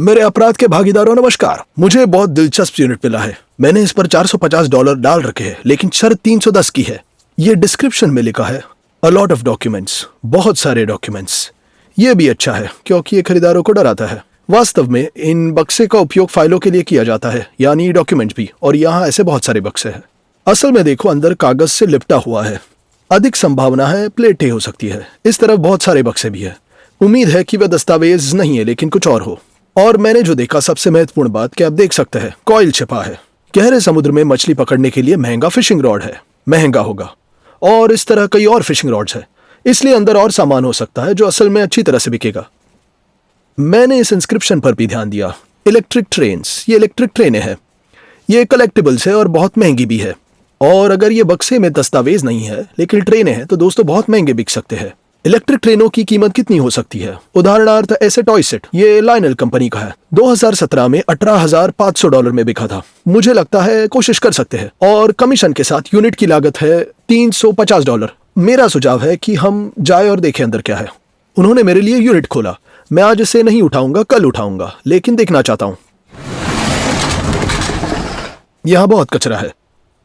मेरे अपराध के भागीदारों नमस्कार। मुझे बहुत दिलचस्प यूनिट मिला है। मैंने इस पर $450 डाल रखे हैं, लेकिन शर्त 310 की है। ये डिस्क्रिप्शन में लिखा है अ लॉट ऑफ डॉक्यूमेंट्स, बहुत सारे डॉक्यूमेंट्स। ये भी अच्छा है क्योंकि ये खरीदारों को डराता है। वास्तव में इन बक्से का उपयोग फाइलों के लिए किया जाता है, यानी डॉक्यूमेंट भी, और यहाँ ऐसे बहुत सारे बक्से हैं। असल में देखो, अंदर कागज से लिपटा हुआ है। अधिक संभावना है प्लेटें हो सकती है। इस तरफ बहुत सारे बक्से भी है। उम्मीद है कि वह दस्तावेज नहीं है, लेकिन कुछ और हो। और मैंने जो देखा, सबसे महत्वपूर्ण बात कि आप देख सकते हैं कॉइल छिपा है। गहरे समुद्र में मछली पकड़ने के लिए महंगा फिशिंग रॉड है, महंगा होगा। और इस तरह कई और फिशिंग रॉड्स है, इसलिए अंदर और सामान हो सकता है जो असल में अच्छी तरह से बिकेगा। मैंने इस इंस्क्रिप्शन पर भी ध्यान दिया, इलेक्ट्रिक ट्रेन्स। ये इलेक्ट्रिक ट्रेनें हैं। ये कलेक्टिबल्स है और बहुत महंगी भी है। और अगर ये बक्से में दस्तावेज नहीं है लेकिन ट्रेनें हैं, तो दोस्तों बहुत महंगे बिक सकते हैं। इलेक्ट्रिक ट्रेनों की कीमत कितनी हो सकती है? उदाहरणार्थ ऐसे टॉय सेट, ये लायनल कंपनी का है, 2017 में $18,500 में बिका था। मुझे लगता है कोशिश कर सकते हैं। और कमीशन के साथ यूनिट की लागत है $350। मेरा सुझाव है कि हम जाए और देखें अंदर क्या है। उन्होंने मेरे लिए यूनिट खोला। मैं आज इसे नहीं उठाऊंगा, कल उठाऊंगा, लेकिन देखना चाहता हूं। यहां बहुत कचरा है।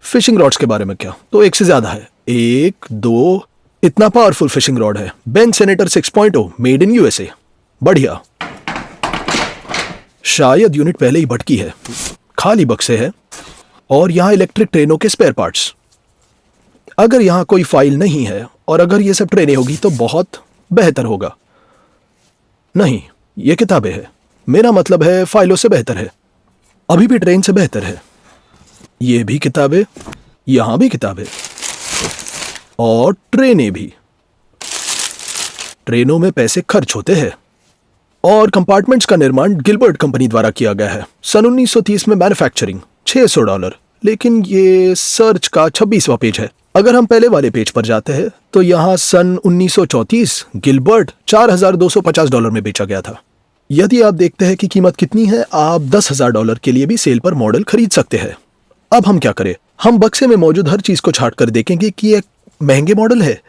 फिशिंग रॉड्स के बारे में क्या, तो एक से ज्यादा है। 1, 2, इतना पावरफुल फिशिंग रॉड है। Ben senator 6.0, made in USA. बढ़िया। शायद यूनिट पहले ही भटकी है। खाली बक्से है और यहां इलेक्ट्रिक ट्रेनों के स्पेयर पार्ट्स। अगर यहां कोई फाइल नहीं है और अगर ये सब ट्रेनें होगी तो बहुत बेहतर होगा। नहीं, ये किताबें हैं। मेरा मतलब है फाइलों से बेहतर है। अभी भी ट्रेन से बेहतर है। ये भी किताबें, यहां भी किताबें, और ट्रेनें भी। ट्रेनों में पैसे खर्च होते हैं। और कंपार्टमेंट्स का निर्माण गिलबर्ट कंपनी द्वारा किया गया है। सन 1930 में मैन्युफैक्चरिंग $600। लेकिन ये सर्च का 26वां पेज है। अगर हम पहले वाले पेज पर जाते हैं तो यहाँ सन 1934 गिलबर्ट $4,250 में बेचा गया था। यदि आप देखते हैं कि कीमत कितनी है, आप $10,000 के लिए भी सेल पर मॉडल खरीद सकते हैं। अब हम क्या करें? हम बक्से में मौजूद हर चीज को छाट कर देखेंगे कि ये महंगे मॉडल है।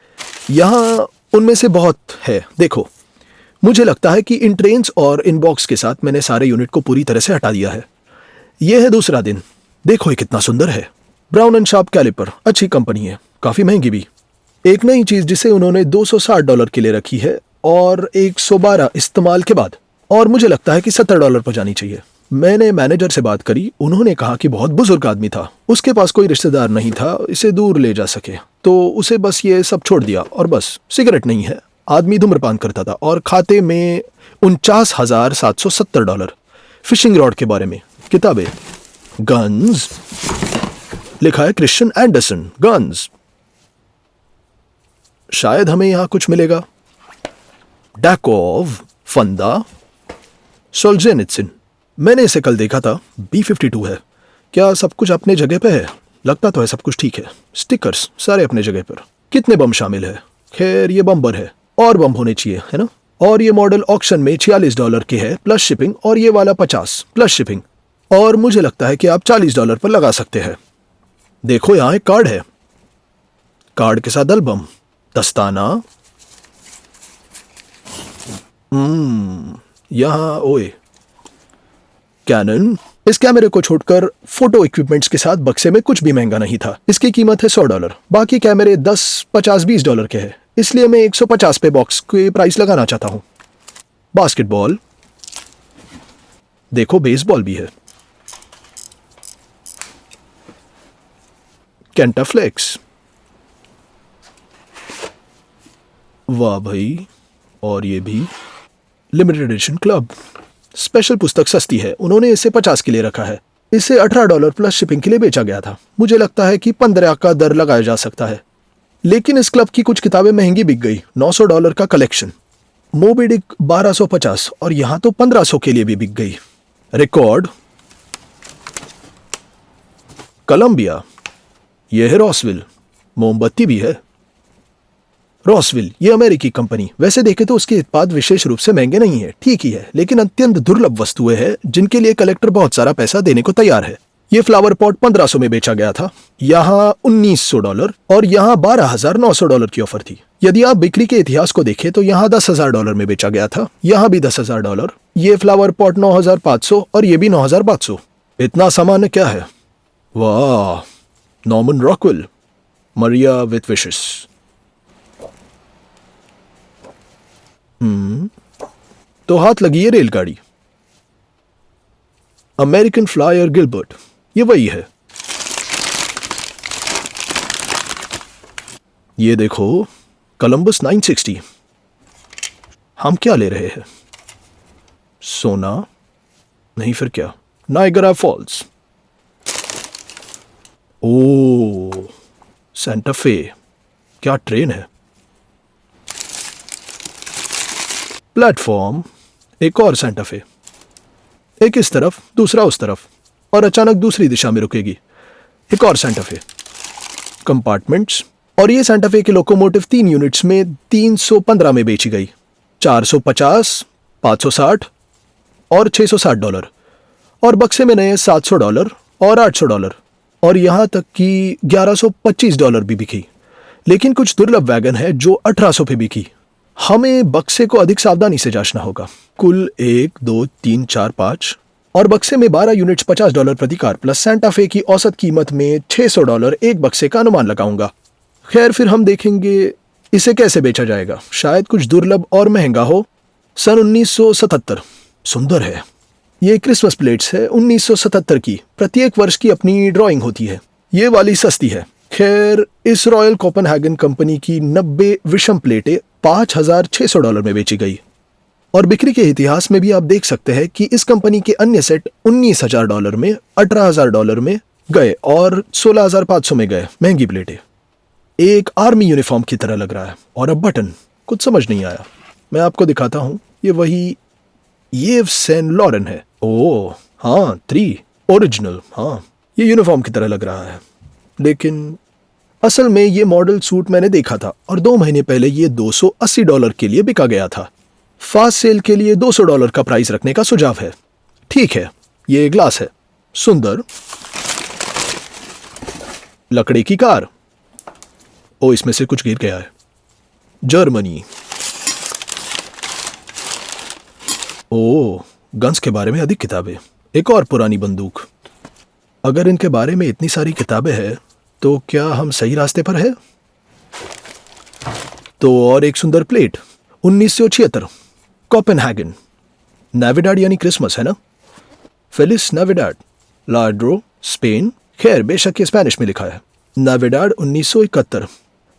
यहाँ उनमें से बहुत है। देखो, मुझे लगता है कि इन ट्रेन्स और इन बॉक्स के साथ मैंने सारे यूनिट को पूरी तरह से हटा दिया है। यह है दूसरा दिन। देखो ये कितना सुंदर है। ब्राउन एंड शार्प कैलिपर, अच्छी कंपनी है, काफी महंगी भी। एक नई चीज जिसे उन्होंने $260 के लिए रखी है और 112 इस्तेमाल के बाद, और मुझे लगता है कि $70 पर जानी चाहिए। मैंने मैनेजर से बात करी। उन्होंने कहा कि बहुत बुजुर्ग आदमी था, उसके पास कोई रिश्तेदार नहीं था इसे दूर ले जा सके, तो उसे बस ये सब छोड़ दिया। और बस, सिगरेट नहीं है, आदमी धूम्रपान करता था, और खाते में $49,770। फिशिंग रॉड के बारे में किताबें, गन्स, लिखा है क्रिश्चियन एंडरसन, गन्स। शायद हमें यहां कुछ मिलेगा। डैकोव, फंदा, सोल्जेनित्सिन। मैंने इसे कल देखा था। B-52 है। क्या सब कुछ अपने जगह पे है? लगता तो है सब कुछ ठीक है। स्टिकर्स सारे अपने जगह पर। कितने बम शामिल है? खैर, ये बम्बर है, और बम होने चाहिए, है ना? और ये मॉडल ऑक्शन में $46 के है प्लस शिपिंग, और ये वाला 50 प्लस शिपिंग। और मुझे लगता है कि आप $40 पर लगा सकते हैं। देखो, यहां एक कार्ड है। कार्ड के साथ एल्बम, दस्ताना। यहां ओए, कैनन। इस कैमरे को छोड़कर फोटो इक्विपमेंट्स के साथ बक्से में कुछ भी महंगा नहीं था। इसकी कीमत है $100। बाकी कैमरे 10, 50, $20 के हैं, इसलिए मैं 150 पे बॉक्स की प्राइस लगाना चाहता हूं। बास्केटबॉल, देखो बेसबॉल भी है। कैंटाफ्लेक्स, वाह भाई। और ये भी लिमिटेड एडिशन क्लब। स्पेशल पुस्तक सस्ती है, उन्होंने इसे 50 के लिए रखा है। इसे $18 प्लस शिपिंग के लिए बेचा गया था। मुझे लगता है कि 15 का दर लगाया जा सकता है। लेकिन इस क्लब की कुछ किताबें महंगी बिक गई। $900 का कलेक्शन। मोबी डिक 1250, और यहां तो 1500 के लिए भी बिक गई। रिकॉर्ड, कोलंबिया, यह है रॉसविल। मोमबत्ती भी है। रॉसविल, ये अमेरिकी कंपनी। वैसे देखे तो उसके उत्पाद विशेष रूप से महंगे नहीं है, ठीक ही है, लेकिन अत्यंत दुर्लभ वस्तुएं हैं जिनके लिए कलेक्टर बहुत सारा पैसा देने को तैयार है। ये फ्लावर पॉट 1500 में बेचा गया था। यहाँ $1900 और यहाँ $12,900 की ऑफर थी। यदि आप बिक्री के इतिहास को देखें तो यहाँ $10,000 में बेचा गया था, यहाँ भी $10,000। ये फ्लावर पॉट 9500 और ये भी 9500। इतना सामान्य क्या है? वाह, Norman Rockwell, Maria with wishes. तो हाथ लगी है रेलगाड़ी। अमेरिकन फ्लायर गिलबर्ट, ये वही है। ये देखो, कोलंबस 960। हम क्या ले रहे हैं? सोना नहीं, फिर क्या? Niagara false. ओ, सेंटा फे, क्या ट्रेन है। प्लेटफॉर्म, एक और सेंटा फे, एक इस तरफ दूसरा उस तरफ, और अचानक दूसरी दिशा में रुकेगी। एक और सेंटा फे। कंपार्टमेंट्स, और ये सेंटा फे की लोकोमोटिव 3 यूनिट्स में 315 में बेची गई। 450, 560 और $660, और बक्से में नए $700 और $800, और यहां तक कि $1125 भी बिकी। लेकिन कुछ दुर्लभ वैगन है जो 1800 पे बिकी। हमें बक्से को अधिक सावधानी से जांचना होगा। कुल 1, 2, 3, 4, 5, और बक्से में 12 यूनिट्स $50 प्रति कार प्लस सेंटा फे की औसत कीमत में $600 एक बक्से का अनुमान लगाऊंगा। खैर, फिर हम देखेंगे इसे कैसे बेचा जाएगा। शायद कुछ दुर्लभ और महंगा हो। सन 1977, सुंदर है। ये क्रिसमस प्लेट्स है 1977 की। प्रत्येक वर्ष की अपनी ड्राइंग होती है। ये वाली सस्ती है। खैर, इस रॉयल कोपेनहेगन कंपनी की 90 विषम प्लेटें $5600 में बेची गई। और बिक्री के इतिहास में भी आप देख सकते हैं कि इस कंपनी के अन्य सेट $19,000 में, $18,000 में गए और $16,500 में गए। महंगी प्लेटें। एक आर्मी यूनिफॉर्म की तरह लग रहा है, और अब बटन कुछ समझ नहीं आया। मैं आपको दिखाता हूं। ये वही येव सेन लॉरेन है। ओह हाँ, 3 ओरिजिनल। हाँ, ये यूनिफॉर्म की तरह लग रहा है, लेकिन असल में ये मॉडल सूट मैंने देखा था और 2 महीने पहले ये $280 के लिए बिका गया था। फास्ट सेल के लिए $200 का प्राइस रखने का सुझाव है। ठीक है, ये ग्लास है। सुंदर लकड़ी की कार। ओ, इसमें से कुछ गिर गया है। जर्मनी। ओ, गन्स के बारे में अधिक किताबें। एक और पुरानी बंदूक। अगर इनके बारे में इतनी सारी किताबें हैं तो क्या हम सही रास्ते पर हैं? तो और एक सुंदर प्लेट 1976 कोपेनहेगन। नाविडाड यानी क्रिसमस है ना? फेलिस नाविडाड, लाड्रो, स्पेन। खैर, बेशक ये स्पेनिश में लिखा है। नाविडाड 1971।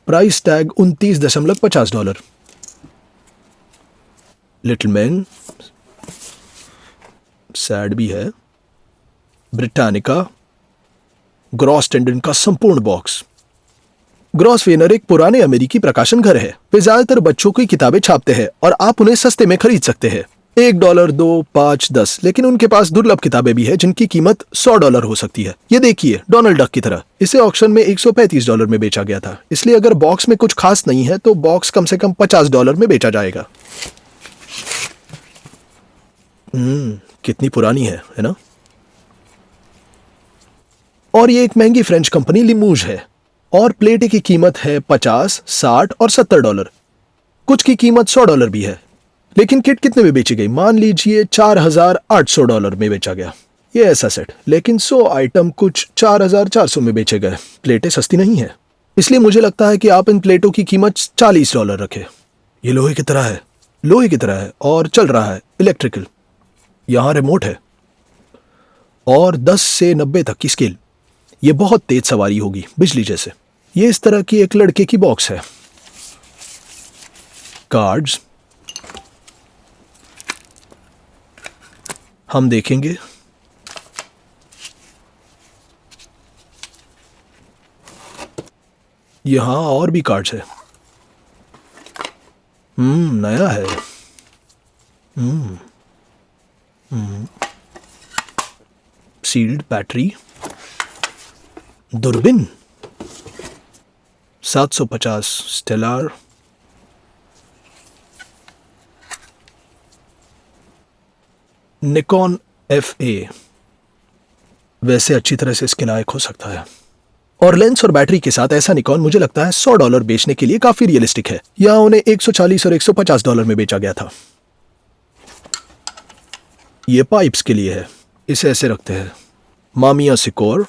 Price tag $29.50। Little man, sad भी है। ब्रिटानिका, ग्रॉस टेंडन का संपूर्ण बॉक्स। ग्रॉस वेनर एक पुराने अमेरिकी प्रकाशन घर है। वे ज्यादातर बच्चों की किताबें छापते हैं और आप उन्हें सस्ते में खरीद सकते हैं। $1, 2, 5, 10। लेकिन उनके पास दुर्लभ किताबें भी है जिनकी कीमत $100 हो सकती है। ये देखिए, डोनाल्ड डक की तरह। इसे ऑक्शन में $135 में बेचा गया था। इसलिए अगर बॉक्स में कुछ खास नहीं है तो बॉक्स कम से कम $50 में बेचा जाएगा। कितनी पुरानी है ना? और ये एक महंगी फ्रेंच कंपनी लिमूज है, और प्लेटे की कीमत है $50, $60 और $70। कुछ की कीमत $100 भी है। लेकिन किट कितने में बेची गई? मान लीजिए $4,800 में बेचा गया। ये ऐसा सेट, लेकिन 100 आइटम कुछ 4,400 में बेचे गए। प्लेटें सस्ती नहीं है, इसलिए मुझे लगता है कि आप इन प्लेटों की कीमत $40 रखें। ये लोहे की तरह है, लोहे की तरह है, और चल रहा है, इलेक्ट्रिकल। यहां रिमोट है और 10 से 90 तक की स्केल। ये बहुत तेज सवारी होगी, बिजली जैसे। ये इस तरह की एक लड़के की बॉक्स है। कार्ड्स हम देखेंगे। यहां और भी कार्ड्स है। नया है। Sealed battery. दूरबीन 750 स्टेलर। निकॉन FA वैसे अच्छी तरह से इसके लायक हो सकता है। और लेंस और बैटरी के साथ ऐसा निकॉन मुझे लगता है $100 बेचने के लिए काफी रियलिस्टिक है। यहां उन्हें $140 और $150 में बेचा गया था। ये पाइप्स के लिए है, इसे ऐसे रखते हैं। मामिया सिकोर,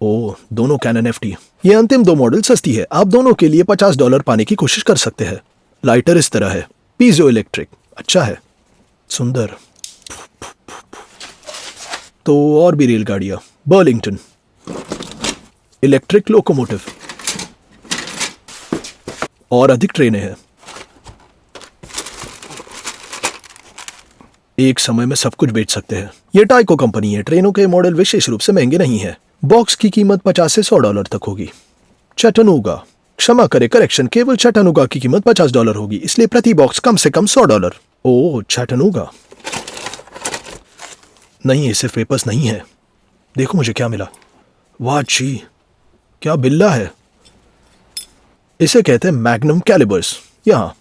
ओ दोनों कैनन एफटी। ये अंतिम दो मॉडल सस्ती है, आप दोनों के लिए $50 पाने की कोशिश कर सकते हैं। लाइटर इस तरह है, पीजो इलेक्ट्रिक, अच्छा है, सुंदर। तो और भी रेलगाड़ियां, बर्लिंगटन, इलेक्ट्रिक लोकोमोटिव, और अधिक ट्रेनें हैं। एक समय में सब कुछ बेच सकते हैं। ये टाइको कंपनी है। ट्रेनों के मॉडल विशेष रूप से महंगे नहीं है। बॉक्स की कीमत $50 से $100 तक होगी। चैटनूगा, क्षमा करें, करेक्शन, केवल चैटनूगा की कीमत $50 होगी, इसलिए प्रति बॉक्स कम से कम $100। ओह, चैटनूगा नहीं, ये सिर्फ पेपर्स नहीं है। देखो मुझे क्या मिला। वाह जी, क्या बिल्ला है। इसे कहते हैं मैग्नम कैलिबर्स यहाँ।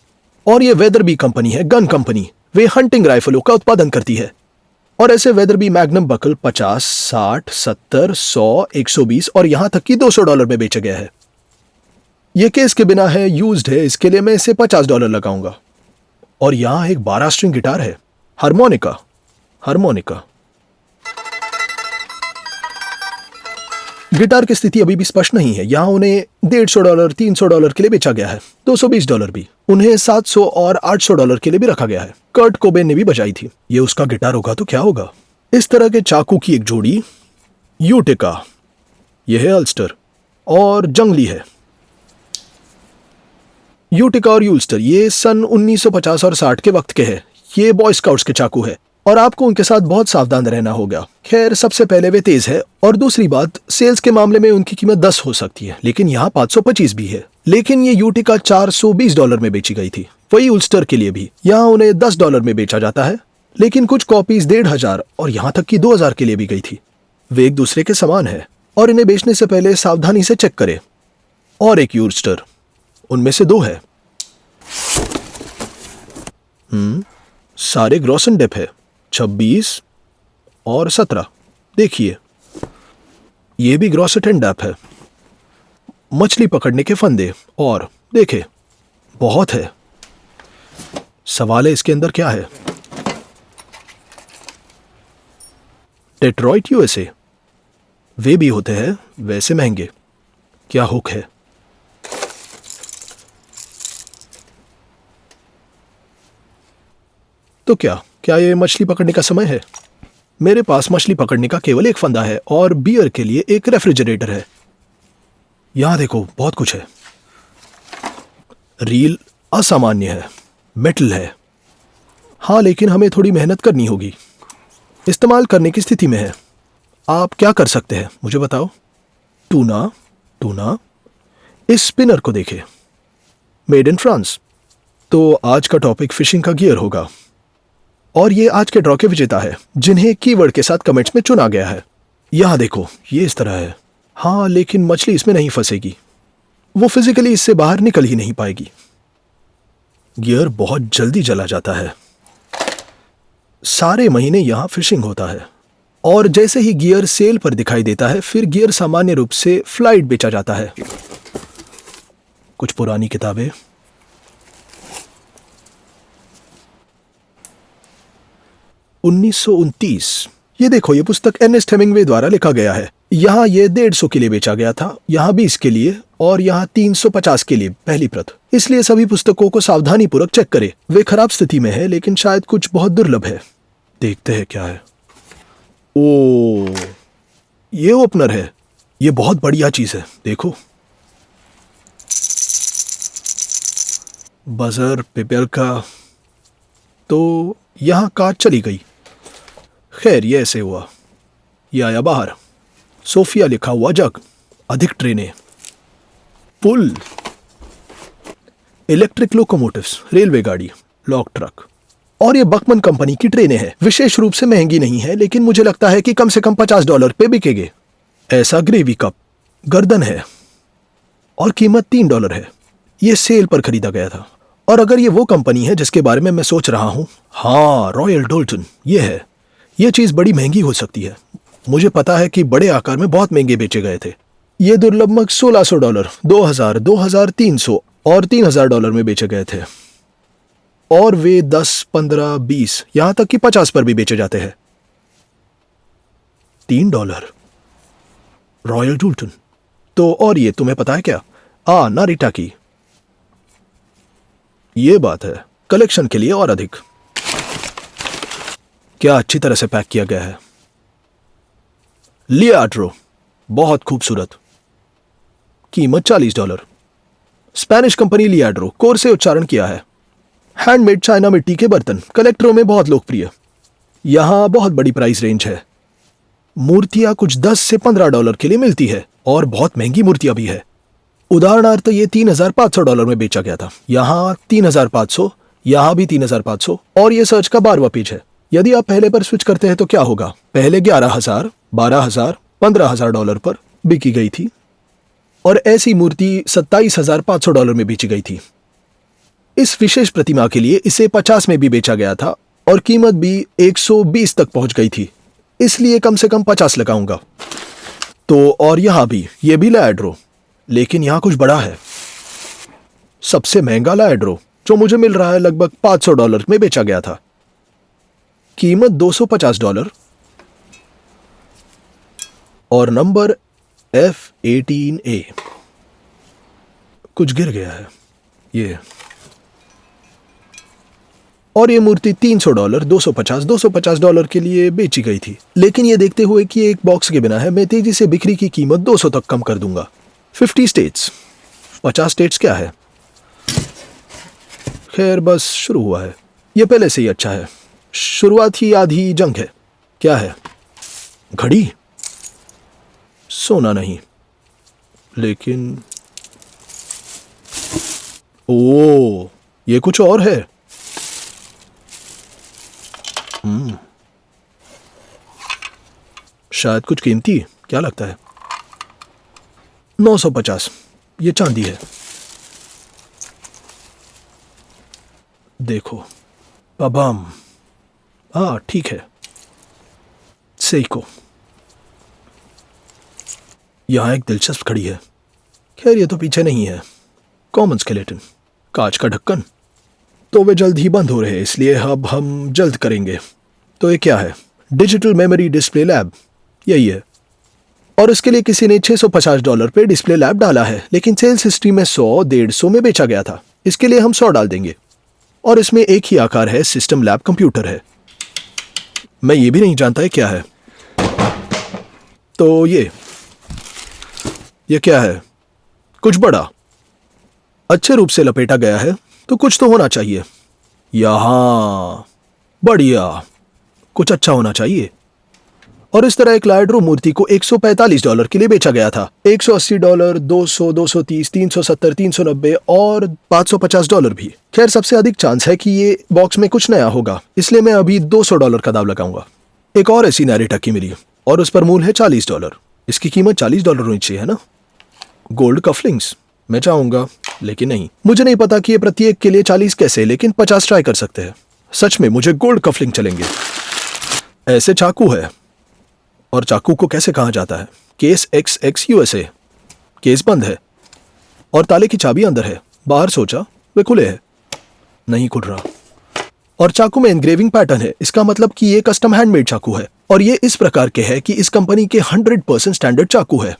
और ये वेदरबी कंपनी है, गन कंपनी। वे हंटिंग राइफलों का उत्पादन करती है। और ऐसे वेदरबी मैग्नम बकल 50, 60, 70, 100, 120 और यहां तक कि $200 में बेचा गया है। यह केस के बिना है, यूज्ड है, इसके लिए मैं इसे $50 लगाऊंगा। और यहां एक 12 स्ट्रिंग गिटार है, हारमोनिका। हारमोनिका गिटार की स्थिति अभी भी स्पष्ट नहीं है। यहां उन्हें $150, $300 के लिए बेचा गया है, $220 भी। उन्हें $700 और $800 के लिए भी रखा गया है। कर्ट कोबेन ने भी बजाई थी। ये उसका गिटार होगा तो क्या होगा। इस तरह के चाकू की एक जोड़ी, यूटिका, यह है अल्स्टर, और जंगली है। यूटिका और यूल्स्टर ये सन 1950 और 60 के वक्त के हैं। ये बॉय स्काउट्स के चाकू है और आपको उनके साथ बहुत सावधान रहना होगा। खैर, सबसे पहले वे तेज है, और दूसरी बात, सेल्स के मामले में उनकी कीमत 10 हो सकती है, लेकिन यहाँ 525 भी है। लेकिन ये यूटिका $420 में बेची गई थी। वही उल्स्टर के लिए भी यहाँ उन्हें $10 में बेचा जाता है, लेकिन कुछ कॉपीज 1500 और यहाँ तक कि 2000 के लिए भी गई थी। वे एक दूसरे के समान है और इन्हें बेचने से पहले सावधानी से चेक करें। और एक यूल्स्टर, उनमें से 2 है। सारे ग्रॉसन डेप है, 26 और 17। देखिए, ये भी ग्रॉसटेन डैप है। मछली पकड़ने के फंदे, और देखे, बहुत है। सवाल है इसके अंदर क्या है। डेट्रॉइट यूएसए, वे भी होते हैं, वैसे महंगे। क्या हुक है। तो क्या ये मछली पकड़ने का समय है। मेरे पास मछली पकड़ने का केवल एक फंदा है और बियर के लिए एक रेफ्रिजरेटर है। यहां देखो, बहुत कुछ है। रील असामान्य है, मेटल है। हाँ, लेकिन हमें थोड़ी मेहनत करनी होगी। इस्तेमाल करने की स्थिति में है। आप क्या कर सकते हैं मुझे बताओ। टूना, इस स्पिनर को देखे, मेड इन फ्रांस। तो आज का टॉपिक फिशिंग का गियर होगा, और ये आज के ड्रॉ के विजेता है, जिन्हें कीवर्ड के साथ कमेंट्स में चुना गया है। यहां देखो, ये इस तरह है। हाँ, लेकिन मछली इसमें नहीं फंसेगी। वो फिजिकली इससे बाहर निकल ही नहीं पाएगी। गियर बहुत जल्दी जला जाता है। सारे महीने यहां फिशिंग होता है, और जैसे ही गियर सेल पर दिखाई देता है, फिर गियर सामान्य रूप से फ्लाइट बेचा जाता है। कुछ पुरानी किताबें, 1929। ये देखो, ये पुस्तक एर्नेस्ट हेमिंग्वे द्वारा लिखा गया है। यहाँ ये 150 के लिए बेचा गया था, यहाँ 20 के लिए, और यहाँ 350 के लिए पहली प्रत। इसलिए सभी पुस्तकों को सावधानी पूर्वक चेक करें। वे खराब स्थिति में है, लेकिन शायद कुछ बहुत दुर्लभ है। देखते हैं क्या है। ओ, ये ओपनर है। ये बहुत बढ़िया चीज है, देखो। बजर पिपेल का। तो यहाँ काट चली गई। खैर, ये ऐसे हुआ। ये आया बाहर। सोफिया लिखा हुआ जग, अधिक ट्रेनें, पुल, इलेक्ट्रिक लोकोमोटिव्स, रेलवे गाड़ी, लॉक ट्रक। और ये बकमन कंपनी की ट्रेनें हैं। विशेष रूप से महंगी नहीं है, लेकिन मुझे लगता है कि कम से कम $50 पे बिकेंगे। ऐसा ग्रेवी कप, गर्दन है, और कीमत $3 है। ये सेल पर खरीदा गया था। और अगर ये वो कंपनी है जिसके बारे में मैं सोच रहा हूं, हाँ, रॉयल डोल्टन, ये है। ये चीज बड़ी महंगी हो सकती है। मुझे पता है कि बड़े आकार में बहुत महंगे बेचे गए थे। ये दुर्लभ मग $1600, 2000, 2300 और $3000 में बेचे गए थे। और वे 10, 15, 20 यहां तक कि 50 पर भी बेचे जाते हैं। $3 रॉयल डुल्टन। तो और ये तुम्हें पता है क्या, नारिटा की। ये बात है, कलेक्शन के लिए और अधिक। क्या अच्छी तरह से पैक किया गया है। लियाड्रो, बहुत खूबसूरत। कीमत $40। स्पेनिश कंपनी लियाड्रो, कोर से उच्चारण किया है। हैंडमेड चाइना मिट्टी के बर्तन कलेक्टरों में बहुत लोकप्रिय। यहां बहुत बड़ी प्राइस रेंज है। मूर्तियां कुछ $10 से $15 के लिए मिलती है और बहुत महंगी मूर्तियां भी है। उदाहरणार्थ ये $3,500 में बेचा गया था, यहां 3,500, यहां भी 3,500। और ये सर्च का 12वां पेज है। यदि आप पहले पर स्विच करते हैं तो क्या होगा। पहले 11,000, 12,000, $15,000 पर बिकी गई थी और ऐसी मूर्ति $27,500 में बेची गई थी। इस विशेष प्रतिमा के लिए इसे 50 में भी बेचा गया था और कीमत भी 120 तक पहुंच गई थी, इसलिए कम से कम 50 लगाऊंगा। तो और यहां भी, ये भी लियाड्रो, लेकिन यहां कुछ बड़ा है। सबसे महंगा लियाड्रो जो मुझे मिल रहा है लगभग $500 में बेचा गया था। कीमत $250 और नंबर F18A। कुछ गिर गया है ये। और ये मूर्ति $300, $250 के लिए बेची गई थी। लेकिन ये देखते हुए कि एक बॉक्स के बिना है, मैं तेजी से बिक्री की कीमत 200 तक कम कर दूंगा। 50 स्टेट्स, 50 स्टेट्स क्या है। खैर बस शुरू हुआ है, ये पहले से ही अच्छा है। शुरुआत ही आधी जंग है। क्या है, घड़ी, सोना नहीं, लेकिन ओ ये कुछ और है। शायद कुछ कीमती, क्या लगता है। 950, ये चांदी है। देखो, पबाम, ठीक है। सेइको। यहां एक दिलचस्प घड़ी है। खैर ये तो पीछे नहीं है। कॉमन स्केलेटन, कांच का ढक्कन। तो वे जल्द ही बंद हो रहे हैं, इसलिए अब हम जल्द करेंगे। तो ये क्या है, डिजिटल मेमोरी डिस्प्ले लैब, यही है। और इसके लिए किसी ने $650 पे डिस्प्ले लैब डाला है, लेकिन सेल्स हिस्ट्री में 100, 150 में बेचा गया था। इसके लिए हम 100 डाल देंगे। और इसमें एक ही आकार है, सिस्टम लैब कंप्यूटर है। मैं ये भी नहीं जानता है क्या है। तो ये क्या है, कुछ बड़ा, अच्छे रूप से लपेटा गया है, तो कुछ तो होना चाहिए। यहां बढ़िया, कुछ अच्छा होना चाहिए। और इस तरह एक लियाड्रो मूर्ति को $145 के लिए बेचा गया था। $180, $200, $230, $370, $390 और $550 भी। खैर सबसे अधिक चांस है कि ये बॉक्स में कुछ नया होगा, इसलिए मैं अभी $200 का दाव लगाऊंगा। एक और ऐसी नारिटा की मिली और उस पर मूल्य है $40। इसकी कीमत $40 होनी चाहिए, है ना। गोल्ड कफलिंग्स, मैं चाहूंगा, लेकिन नहीं। मुझे नहीं पता कि ये प्रत्येक के लिए 40 कैसे, लेकिन 50 ट्राई कर सकते हैं। सच में मुझे गोल्ड कफलिंग चलेंगे। ऐसे चाकू है, और चाकू को कैसे कहा जाता है, केस XX USA। केस बंद है और ताले की चाबी अंदर है। बाहर सोचा वे खुले हैं, नहीं खुल रहा। और चाकू में एनग्रेविंग पैटर्न है, इसका मतलब कि ये कस्टम हैंडमेड चाकू है। और ये इस प्रकार के है कि इस कंपनी के 100% स्टैंडर्ड चाकू है।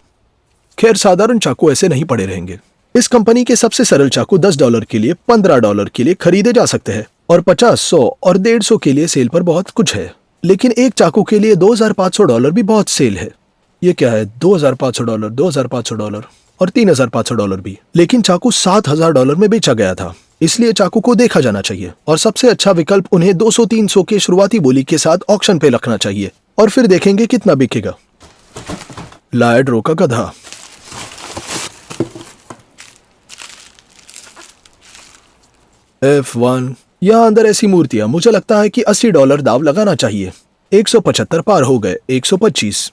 खैर साधारण चाकू ऐसे नहीं पड़े रहेंगे। इस कंपनी के सबसे सरल चाकू $10 के लिए, $15 के लिए खरीदे जा सकते हैं और 50, 100 और 150 के लिए सेल पर बहुत कुछ है। लेकिन एक चाकू के लिए $2,500 भी बहुत सेल है। ये क्या है, $2,500, $2,500 और $3,500 भी। लेकिन चाकू $7,000 में बेचा गया था, इसलिए चाकू को देखा जाना चाहिए। और सबसे अच्छा विकल्प उन्हें 200-300 के शुरुआती बोली के साथ ऑक्शन पे रखना चाहिए और फिर देखेंगे कितना बिकेगा। लियाड्रो का गधा, F1। यहां अंदर ऐसी मूर्तियां, मुझे लगता है कि $80 दाव लगाना चाहिए। 175 पार हो गए, 125।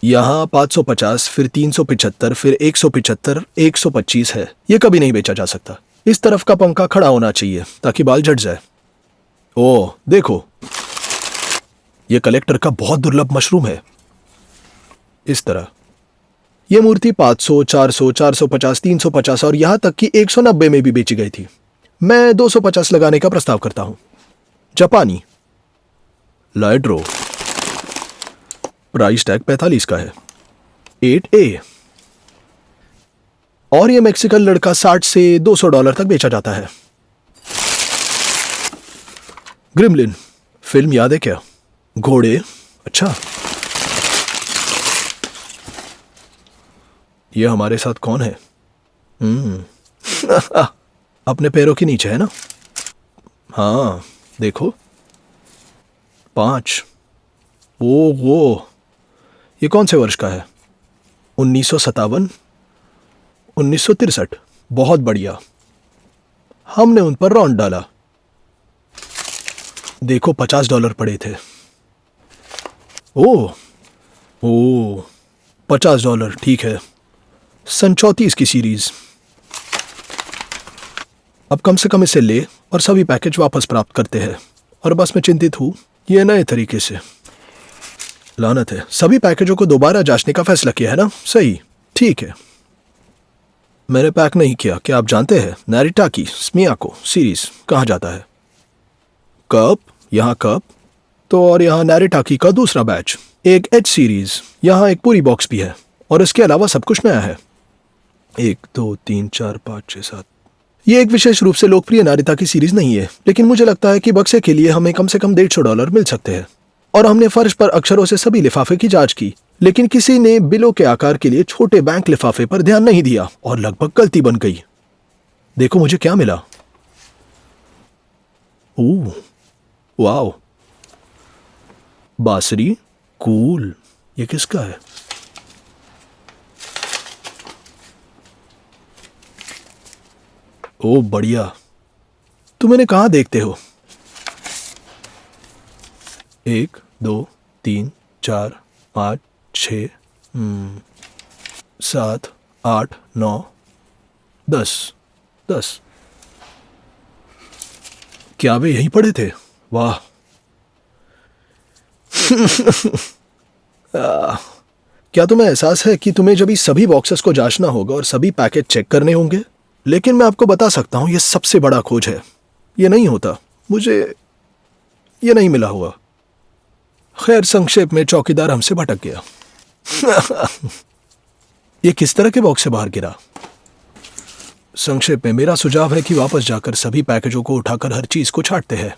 यहां 550, फिर 375, फिर 175, 125 है। ये कभी नहीं बेचा जा सकता। इस तरफ का पंखा खड़ा होना चाहिए ताकि बाल झड़ जाए। ओह देखो, यह कलेक्टर का बहुत दुर्लभ मशरूम है। इस तरह यह मूर्ति 500, 400, 450, 350 और यहां तक कि 190 में भी बेची गई थी। मैं 250 लगाने का प्रस्ताव करता हूं। जापानी लाइड्रो, प्राइस टैग 45 का है। 8A। और ये मेक्सिकन लड़का 60 से $200 तक बेचा जाता है। ग्रिमलिन फिल्म याद है क्या? घोड़े, अच्छा। ये हमारे साथ कौन है? अपने पैरों के नीचे है ना? हाँ देखो, 5। वो ये कौन से वर्ष का है? 1957, 1963। बहुत बढ़िया, हमने उन पर रौंद डाला। देखो $50 पड़े थे। ओ $50, ठीक है। सन 34 की सीरीज। अब कम से कम इसे ले और सभी पैकेज वापस प्राप्त करते हैं। और बस मैं चिंतित हूं, ये नए तरीके से। लानत है, सभी पैकेजों को दोबारा जांचने का फैसला किया है ना? सही, ठीक है। मैंने पैक नहीं किया। क्या आप जानते हैं नारिटाकी स्मियाको सीरीज कहाँ जाता है? कप, यहाँ कप तो, और यहाँ नारिटाकी का दूसरा बैच, एक एच सीरीज। यहाँ एक पूरी बॉक्स भी है और इसके अलावा सब कुछ नया है। 1 2 3 4 5 6 7। ये एक विशेष रूप से लोकप्रिय नारिताकी सीरीज नहीं है, लेकिन मुझे लगता है कि बक्से के लिए हमें कम से कम $150 मिल सकते हैं। और हमने फर्श पर अक्षरों से सभी लिफाफे की जांच की, लेकिन किसी ने बिलों के आकार के लिए छोटे बैंक लिफाफे पर ध्यान नहीं दिया और लगभग गलती बन गई। देखो मुझे क्या मिला। ओह वाओ, बांसुरी, कूल। ये किसका है? ओ बढ़िया, तुम इन्हें कहाँ देखते हो? 1 2 3 4 5 6 7 8 9 10। क्या वे यहीं पड़े थे? वाह। क्या तुम्हें एहसास है कि तुम्हें जब इस सभी बॉक्सेस को जांचना होगा और सभी पैकेज चेक करने होंगे? लेकिन मैं आपको बता सकता हूं, यह सबसे बड़ा खोज है। यह नहीं होता, मुझे यह नहीं मिला हुआ। खैर, संक्षेप में चौकीदार हमसे भटक गया। यह किस तरह के बॉक्स से बाहर गिरा? संक्षेप में मेरा सुझाव है कि वापस जाकर सभी पैकेजों को उठाकर हर चीज को छांटते हैं,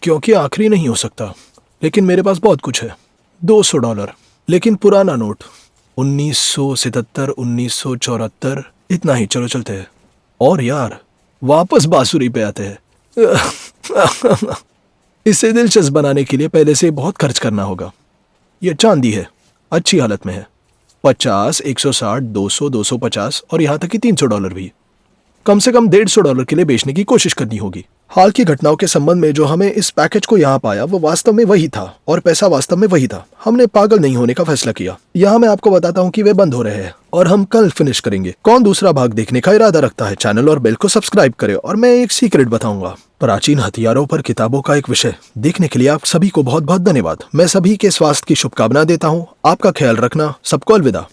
क्योंकि आखिरी नहीं हो सकता। लेकिन मेरे पास बहुत कुछ है। $200, लेकिन पुराना नोट 1977, 1974, इतना ही। चलो चलते हैं। और यार, वापस बांसुरी पे आते हैं। इसे दिलचस्प बनाने के लिए पहले से बहुत खर्च करना होगा। यह चांदी है, अच्छी हालत में है। 50, 160, 200, 250 और यहां तक कि $300 भी। कम से कम $150 के लिए बेचने की कोशिश करनी होगी। हाल की घटनाओं के संबंध में जो हमें इस पैकेज को यहाँ पाया, वो वास्तव में वही था और पैसा वास्तव में वही था। हमने पागल नहीं होने का फैसला किया। यहाँ मैं आपको बताता हूँ कि वे बंद हो रहे हैं और हम कल फिनिश करेंगे। कौन दूसरा भाग देखने का इरादा रखता है, चैनल और बेल को सब्सक्राइब करे। और मैं एक सीक्रेट बताऊंगा, प्राचीन हथियारों पर किताबों का एक विषय। देखने के लिए आप सभी को बहुत बहुत धन्यवाद। मैं सभी के स्वास्थ्य की शुभकामना देता हूँ। आपका ख्याल रखना। सबको अलविदा।